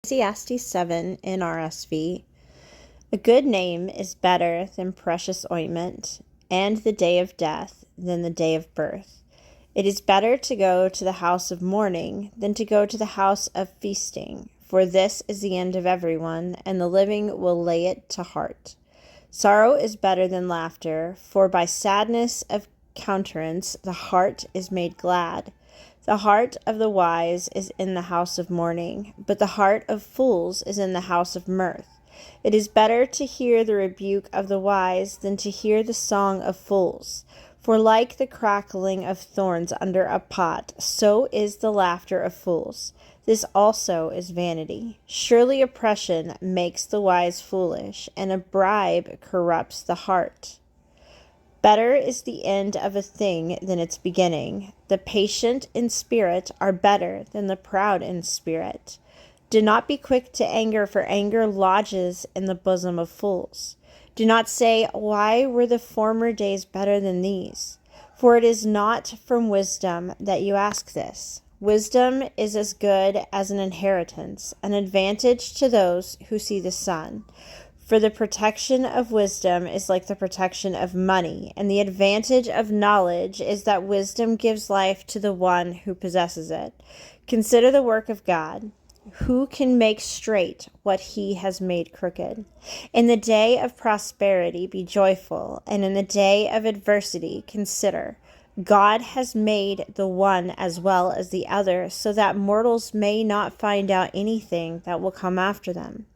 Eccliastes 7 NRSV. A good name is better than precious ointment, and the day of death than the day of birth. It is better to go to the house of mourning than to go to the house of feasting, for this is the end of everyone, and the living will lay it to heart. Sorrow is better than laughter, for by sadness of countenance the heart is made glad. The heart of the wise is in the house of mourning, but the heart of fools is in the house of mirth. It is better to hear the rebuke of the wise than to hear the song of fools. For like the crackling of thorns under a pot, so is the laughter of fools. This also is vanity. Surely oppression makes the wise foolish, and a bribe corrupts the heart. Better is the end of a thing than its beginning. The patient in spirit are better than the proud in spirit. Do not be quick to anger, for anger lodges in the bosom of fools. Do not say, "Why were the former days better than these?" For it is not from wisdom that you ask this. Wisdom is as good as an inheritance, an advantage to those who see the sun. For the protection of wisdom is like the protection of money, and the advantage of knowledge is that wisdom gives life to the one who possesses it. Consider the work of God. Who can make straight what he has made crooked? In the day of prosperity be joyful, and in the day of adversity consider. God has made the one as well as the other, so that mortals may not find out anything that will come after them.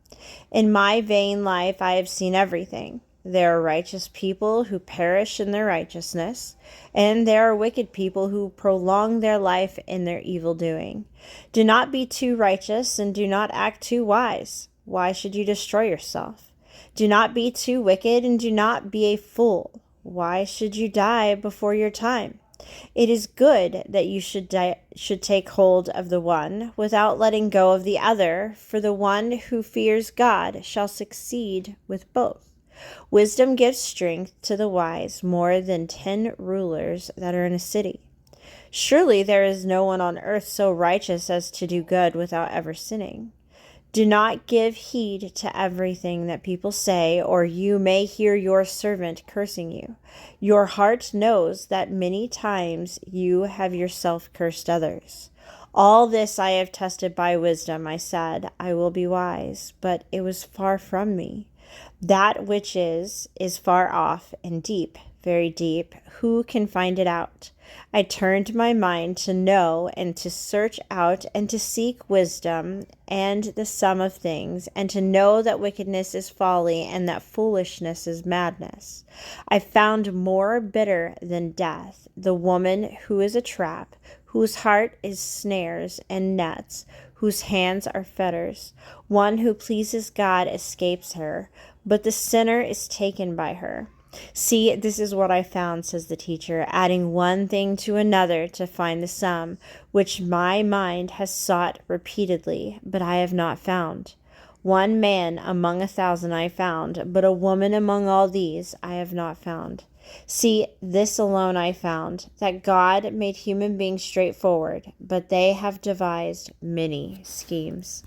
In my vain life I have seen everything. There are righteous people who perish in their righteousness, and there are wicked people who prolong their life in their evil doing. Do not be too righteous, and do not act too wise. Why should you destroy yourself? Do not be too wicked, and do not be a fool. Why should you die before your time? It is good that you should take hold of the one without letting go of the other, for the one who fears God shall succeed with both. Wisdom gives strength to the wise more than 10 rulers that are in a city. Surely there is no one on earth so righteous as to do good without ever sinning. Do not give heed to everything that people say, or you may hear your servant cursing you. Your heart knows that many times you have yourself cursed others. All this I have tested by wisdom. I said, I will be wise, but it was far from me. That which is far off and deep, very deep. Who can find it out? I turned my mind to know and to search out and to seek wisdom and the sum of things, and to know that wickedness is folly and that foolishness is madness. I found more bitter than death the woman who is a trap, whose heart is snares and nets, whose hands are fetters. One who pleases God escapes her, but the sinner is taken by her. See, this is what I found, says the teacher, adding one thing to another to find the sum, which my mind has sought repeatedly, but I have not found. One man among 1,000 I found, but a woman among all these I have not found. See, this alone I found, that God made human beings straightforward, but they have devised many schemes.